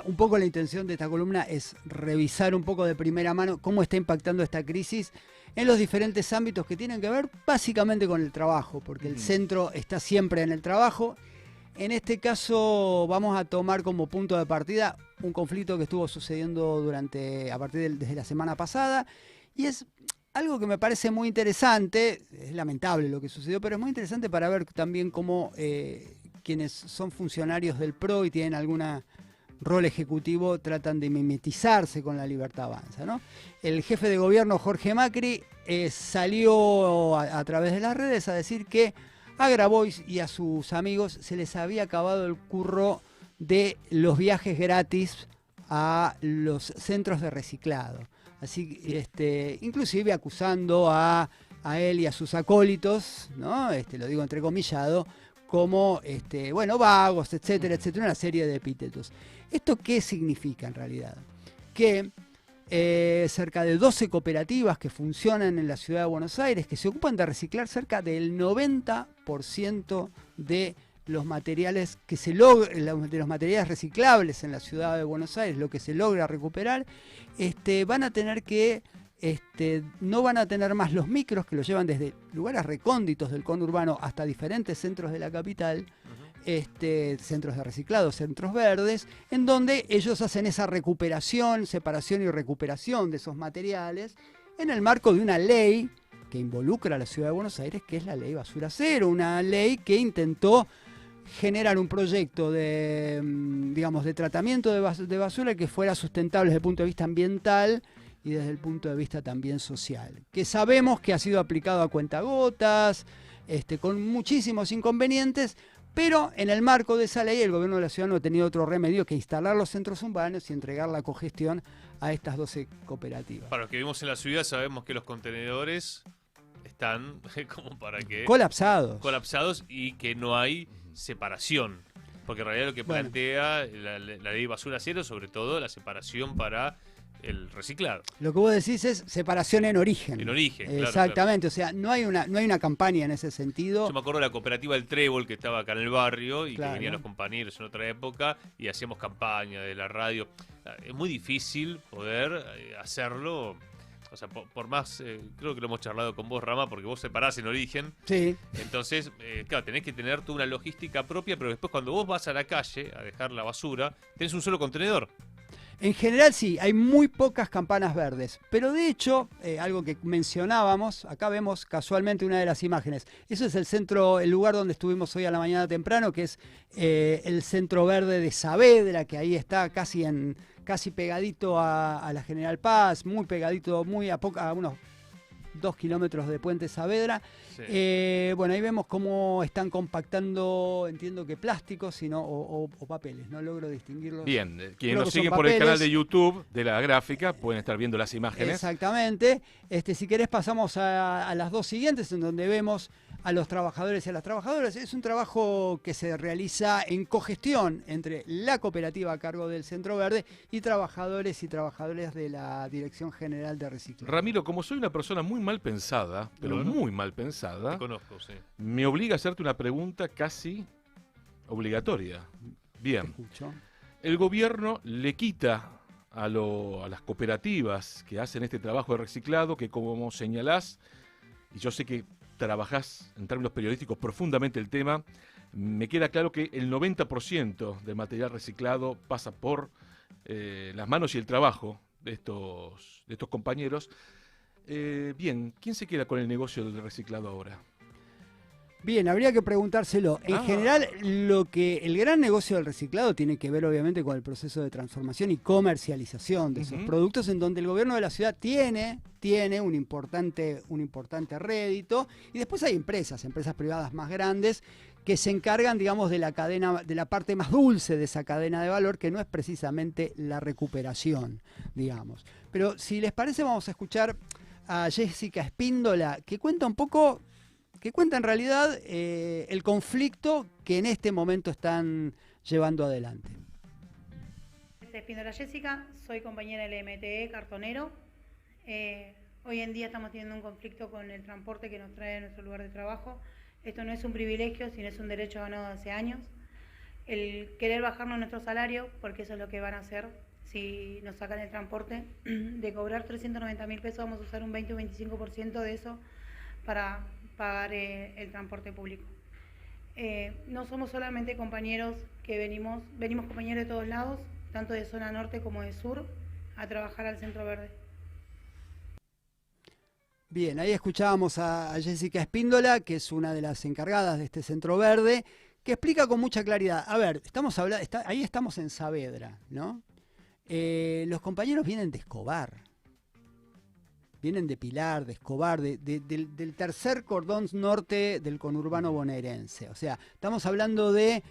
Un poco la intención de esta columna es revisar un poco de primera mano cómo está impactando esta crisis en los diferentes ámbitos que tienen que ver básicamente con el trabajo, porque el centro está siempre en el trabajo. En este caso vamos a tomar como punto de partida un conflicto que estuvo sucediendo desde la semana pasada, y es algo que me parece muy interesante. Es lamentable lo que sucedió, pero es muy interesante para ver también cómo quienes son funcionarios del PRO y tienen alguna rol ejecutivo tratan de mimetizarse con la Libertad Avanza, ¿no? El jefe de gobierno, Jorge Macri, salió a través de las redes a decir que a Grabois y a sus amigos se les había acabado el curro de los viajes gratis a los centros de reciclado. Así, inclusive acusando a él y a sus acólitos, ¿no? Lo digo entrecomillado, como vagos, etcétera, etcétera, una serie de epítetos. ¿Esto qué significa en realidad? Que cerca de 12 cooperativas que funcionan en la ciudad de Buenos Aires, que se ocupan de reciclar cerca del 90% de los materiales de los materiales reciclables en la ciudad de Buenos Aires, lo que se logra recuperar, van a tener que no van a tener más los micros que los llevan desde lugares recónditos del conurbano hasta diferentes centros de la capital, centros de reciclado, centros verdes, en donde ellos hacen esa recuperación, separación y recuperación de esos materiales en el marco de una ley que involucra a la ciudad de Buenos Aires, que es la ley Basura Cero, una ley que intentó generar un proyecto de tratamiento de basura que fuera sustentable desde el punto de vista ambiental y desde el punto de vista también social, que sabemos que ha sido aplicado a cuentagotas, con muchísimos inconvenientes, pero en el marco de esa ley el gobierno de la ciudad no ha tenido otro remedio que instalar los centros urbanos y entregar la cogestión a estas 12 cooperativas. Para los que vivimos en la ciudad sabemos que los contenedores están como para que colapsados y que no hay separación, porque en realidad lo que plantea la ley Basura Cero, sobre todo la separación para el reciclado. Lo que vos decís es separación en origen. En origen, exactamente, claro. O sea, no hay una campaña en ese sentido. Yo me acuerdo de la cooperativa El Trébol, que estaba acá en el barrio y que venían los compañeros en otra época y hacíamos campaña de la radio. Es muy difícil poder hacerlo. O sea, por más, creo que lo hemos charlado con vos, Rama, porque vos separás en origen. Sí. Entonces, claro, tenés que tener toda una logística propia, pero después cuando vos vas a la calle a dejar la basura, tenés un solo contenedor. En general sí, hay muy pocas campanas verdes, pero de hecho, algo que mencionábamos, acá vemos casualmente una de las imágenes. Eso es el lugar donde estuvimos hoy a la mañana temprano, que es el centro verde de Saavedra, que ahí está casi pegadito a la General Paz, muy pegadito, a unos 2 kilómetros de Puente Saavedra. Sí. Ahí vemos cómo están compactando, entiendo que plásticos o papeles, no logro distinguirlos. Bien, quienes nos siguen por el canal de YouTube de La Gráfica pueden estar viendo las imágenes. Exactamente. Si querés pasamos a las dos siguientes, en donde vemos a los trabajadores y a las trabajadoras. Es un trabajo que se realiza en cogestión entre la cooperativa a cargo del Centro Verde y trabajadores y trabajadoras de la Dirección General de Reciclaje. Ramiro, como soy una persona muy mal pensada, pero muy mal pensada, te conozco, sí, me obliga a hacerte una pregunta casi obligatoria. Bien, el gobierno le quita a las cooperativas que hacen este trabajo de reciclado, que como señalás, y yo sé que trabajás en términos periodísticos profundamente el tema, me queda claro que el 90% del material reciclado pasa por las manos y el trabajo de estos compañeros. Bien, ¿quién se queda con el negocio del reciclado ahora? Bien, habría que preguntárselo. En general, el gran negocio del reciclado tiene que ver obviamente con el proceso de transformación y comercialización de esos productos, en donde el gobierno de la ciudad tiene un importante rédito, y después hay empresas privadas más grandes que se encargan, digamos, de la cadena, de la parte más dulce de esa cadena de valor, que no es precisamente la recuperación, digamos. Pero si les parece, vamos a escuchar a Jessica Espíndola, que cuenta en realidad el conflicto que en este momento están llevando adelante. Espíndola Jessica, soy compañera del MTE Cartonero. Hoy en día estamos teniendo un conflicto con el transporte que nos trae a nuestro lugar de trabajo. Esto no es un privilegio, sino es un derecho ganado hace años. el querer bajarnos nuestro salario, porque eso es lo que van a hacer si nos sacan el transporte. De cobrar 390.000 pesos, vamos a usar un 20 o 25% de eso para pagar el transporte público. No somos solamente compañeros que venimos compañeros de todos lados, tanto de zona norte como de sur, a trabajar al Centro Verde. Bien, ahí escuchábamos a Jessica Espíndola, que es una de las encargadas de este Centro Verde, que explica con mucha claridad. A ver, ahí estamos en Saavedra, ¿no? Los compañeros vienen de Escobar, vienen de Pilar, de Escobar, del tercer cordón norte del conurbano bonaerense. O sea, estamos hablando de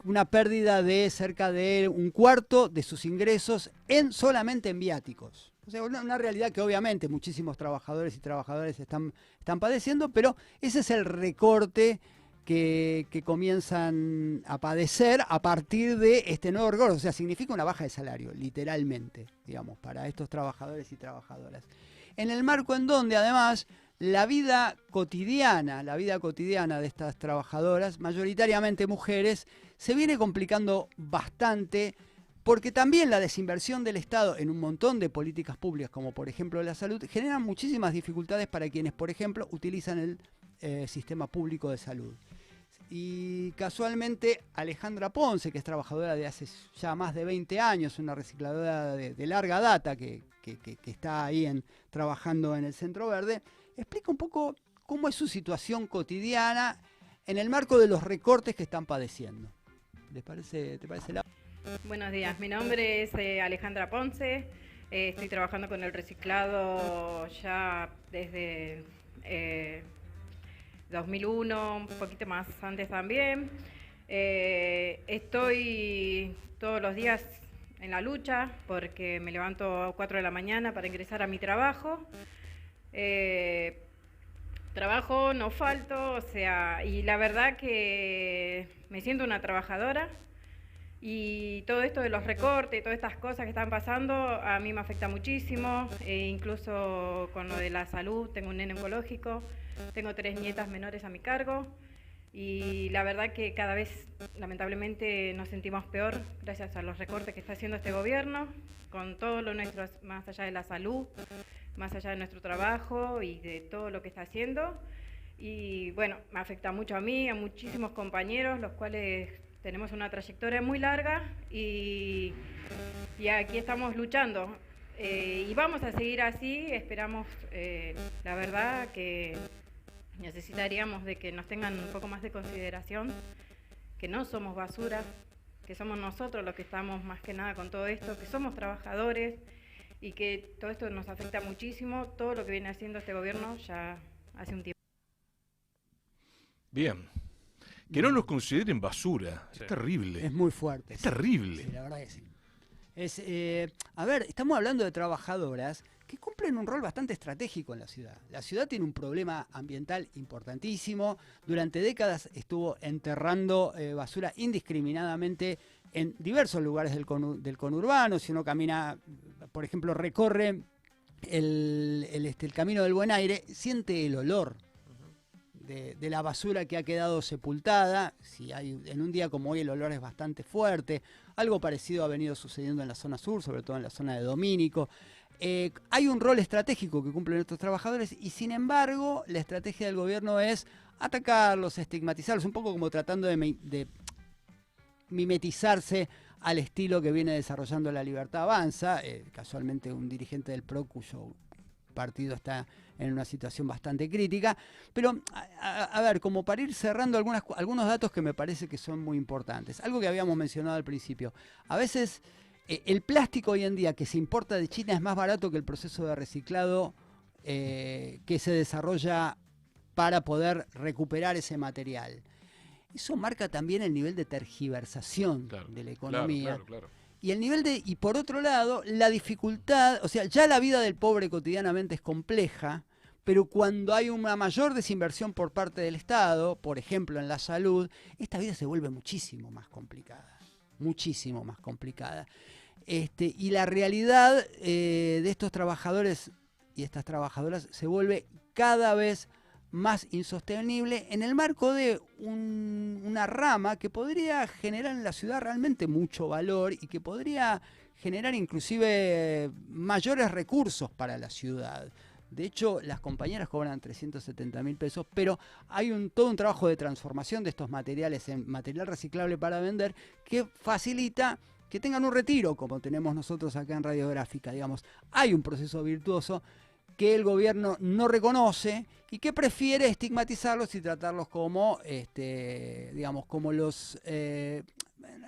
una pérdida de cerca de un cuarto de sus ingresos solamente en viáticos. O sea, una realidad que obviamente muchísimos trabajadores y trabajadoras están padeciendo, pero ese es el recorte que comienzan a padecer a partir de este nuevo recorte. O sea, significa una baja de salario, literalmente, digamos, para estos trabajadores y trabajadoras. En el marco en donde, además, la vida cotidiana de estas trabajadoras, mayoritariamente mujeres, se viene complicando bastante, porque también la desinversión del Estado en un montón de políticas públicas, como por ejemplo la salud, generan muchísimas dificultades para quienes, por ejemplo, utilizan el sistema público de salud. Y casualmente Alejandra Ponce, que es trabajadora de hace ya más de 20 años, una recicladora de larga data que está ahí trabajando en el Centro Verde, explica un poco cómo es su situación cotidiana en el marco de los recortes que están padeciendo. ¿Te parece, Laura? Buenos días, mi nombre es Alejandra Ponce, estoy trabajando con el reciclado ya desde 2001, un poquito más antes también. Estoy todos los días en la lucha porque me levanto a 4 de la mañana para ingresar a mi trabajo. Trabajo, no falto, o sea, y la verdad que me siento una trabajadora. Y todo esto de los recortes, todas estas cosas que están pasando, a mí me afecta muchísimo, incluso con lo de la salud. Tengo un nene oncológico, tengo 3 nietas menores a mi cargo y la verdad que cada vez lamentablemente nos sentimos peor gracias a los recortes que está haciendo este gobierno, con todo lo nuestro, más allá de la salud, más allá de nuestro trabajo y de todo lo que está haciendo. Y bueno, me afecta mucho a mí, a muchísimos compañeros, los cuales tenemos una trayectoria muy larga y aquí estamos luchando. Y vamos a seguir así, esperamos, la verdad que necesitaríamos de que nos tengan un poco más de consideración, que no somos basura, que somos nosotros los que estamos más que nada con todo esto, que somos trabajadores y que todo esto nos afecta muchísimo, todo lo que viene haciendo este gobierno ya hace un tiempo. Bien. Que no nos consideren basura, sí. Es terrible. Es muy fuerte. Es terrible. Sí, la verdad que sí. A ver, estamos hablando de trabajadoras que cumplen un rol bastante estratégico en la ciudad. La ciudad tiene un problema ambiental importantísimo. Durante décadas estuvo enterrando basura indiscriminadamente en diversos lugares del conurbano. Si uno camina, por ejemplo, recorre el Camino del Buen Aire, siente el olor de la basura que ha quedado sepultada. Si hay, en un día como hoy el olor es bastante fuerte. Algo parecido ha venido sucediendo en la zona sur, sobre todo en la zona de Domínico. Hay un rol estratégico que cumplen estos trabajadores y sin embargo la estrategia del gobierno es atacarlos, estigmatizarlos, un poco como tratando de mimetizarse al estilo que viene desarrollando La Libertad Avanza, casualmente un dirigente del PRO cuyo partido está en una situación bastante crítica, pero a ver, como para ir cerrando algunos datos que me parece que son muy importantes. Algo que habíamos mencionado al principio, a veces el plástico hoy en día que se importa de China es más barato que el proceso de reciclado que se desarrolla para poder recuperar ese material. Eso marca también el nivel de tergiversación de la economía. Claro. Y por otro lado, la dificultad, o sea, ya la vida del pobre cotidianamente es compleja, pero cuando hay una mayor desinversión por parte del Estado, por ejemplo en la salud, esta vida se vuelve muchísimo más complicada. Y la realidad de estos trabajadores y estas trabajadoras se vuelve cada vez más insostenible en el marco de una rama que podría generar en la ciudad realmente mucho valor y que podría generar inclusive mayores recursos para la ciudad. De hecho, las compañeras cobran 370.000 pesos, pero hay todo un trabajo de transformación de estos materiales en material reciclable para vender que facilita que tengan un retiro, como tenemos nosotros acá en Radiográfica. Digamos, hay un proceso virtuoso que el gobierno no reconoce y que prefiere estigmatizarlos y tratarlos como, digamos, como los... en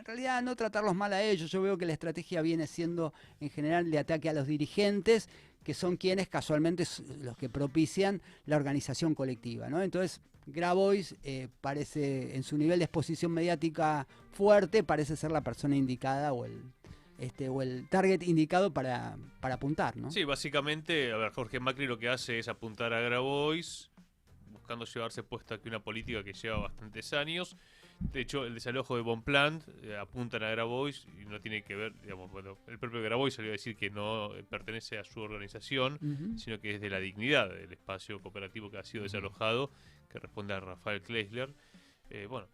realidad no tratarlos mal a ellos. Yo veo que la estrategia viene siendo en general de ataque a los dirigentes, que son quienes casualmente los que propician la organización colectiva, ¿no? Entonces, Grabois parece, en su nivel de exposición mediática fuerte, parece ser la persona indicada o el target indicado para apuntar, ¿no? Sí, básicamente, a ver, Jorge Macri lo que hace es apuntar a Grabois, buscando llevarse puesta aquí una política que lleva bastantes años. De hecho, el desalojo de Bonpland apuntan a Grabois y no tiene que ver, digamos, bueno, el propio Grabois salió a decir que no pertenece a su organización, sino que es de La Dignidad, el espacio cooperativo que ha sido desalojado, que responde a Rafael Kleisler. Bueno,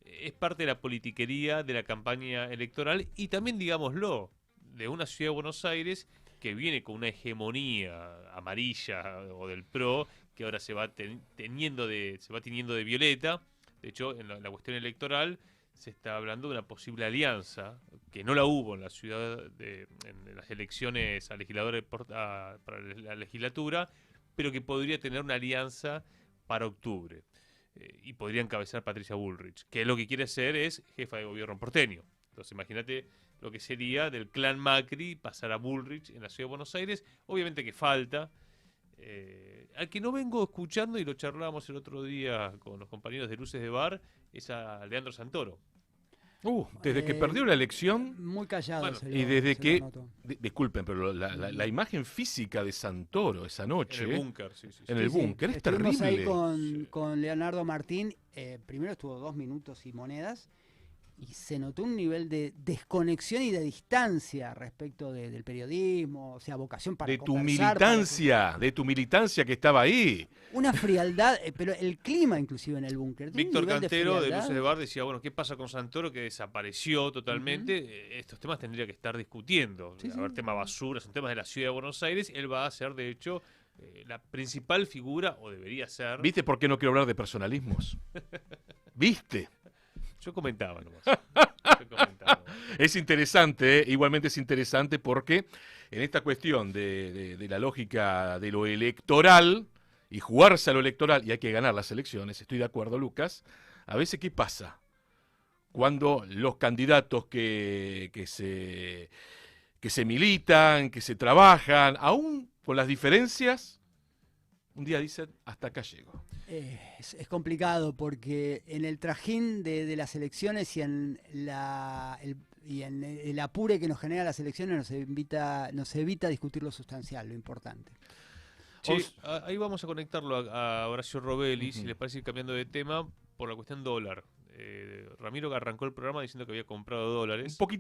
es parte de la politiquería de la campaña electoral y también, digámoslo, de una ciudad de Buenos Aires que viene con una hegemonía amarilla o del PRO, que ahora se va tiñendo de violeta. De hecho, en la cuestión electoral se está hablando de una posible alianza, que no la hubo en la ciudad, en las elecciones a legisladores para la legislatura, pero que podría tener una alianza para octubre. Y podría encabezar Patricia Bullrich, que lo que quiere ser es jefa de gobierno porteño. Entonces imagínate lo que sería del clan Macri pasar a Bullrich en la ciudad de Buenos Aires. Obviamente que falta. Al que no vengo escuchando, y lo charlábamos el otro día con los compañeros de Luces de Bar, es a Leandro Santoro. Desde que perdió la elección. Muy callado. Bueno, y desde que. Disculpen, pero la imagen física de Santoro esa noche. En el búnker, sí. En el búnker, es terrible. Estuvimos ahí con Leonardo Martín. Primero estuvo 2 minutos y monedas. Y se notó un nivel de desconexión y de distancia respecto del periodismo, o sea, vocación para conversar. De tu militancia que estaba ahí. Una frialdad, pero el clima inclusive en el búnker. Víctor Cantero de Luces de Bar decía, bueno, ¿qué pasa con Santoro que desapareció totalmente? Estos temas tendría que estar discutiendo. Tema basura, son temas de la ciudad de Buenos Aires. Él va a ser, de hecho, la principal figura, o debería ser. ¿Viste por qué no quiero hablar de personalismos? ¿Viste? Yo comentaba nomás. Es interesante, igualmente es interesante porque en esta cuestión de la lógica de lo electoral y jugarse a lo electoral, y hay que ganar las elecciones, estoy de acuerdo, Lucas, a veces ¿qué pasa? Cuando los candidatos que se militan, que se trabajan, aún con las diferencias, un día dicen, hasta acá llego. Es complicado porque en el trajín de las elecciones y en el apure que nos genera las elecciones nos evita discutir lo sustancial, lo importante. Sí, ahí vamos a conectarlo a Horacio Robelli, si les parece, ir cambiando de tema por la cuestión dólar. Ramiro arrancó el programa diciendo que había comprado dólares. Un poquito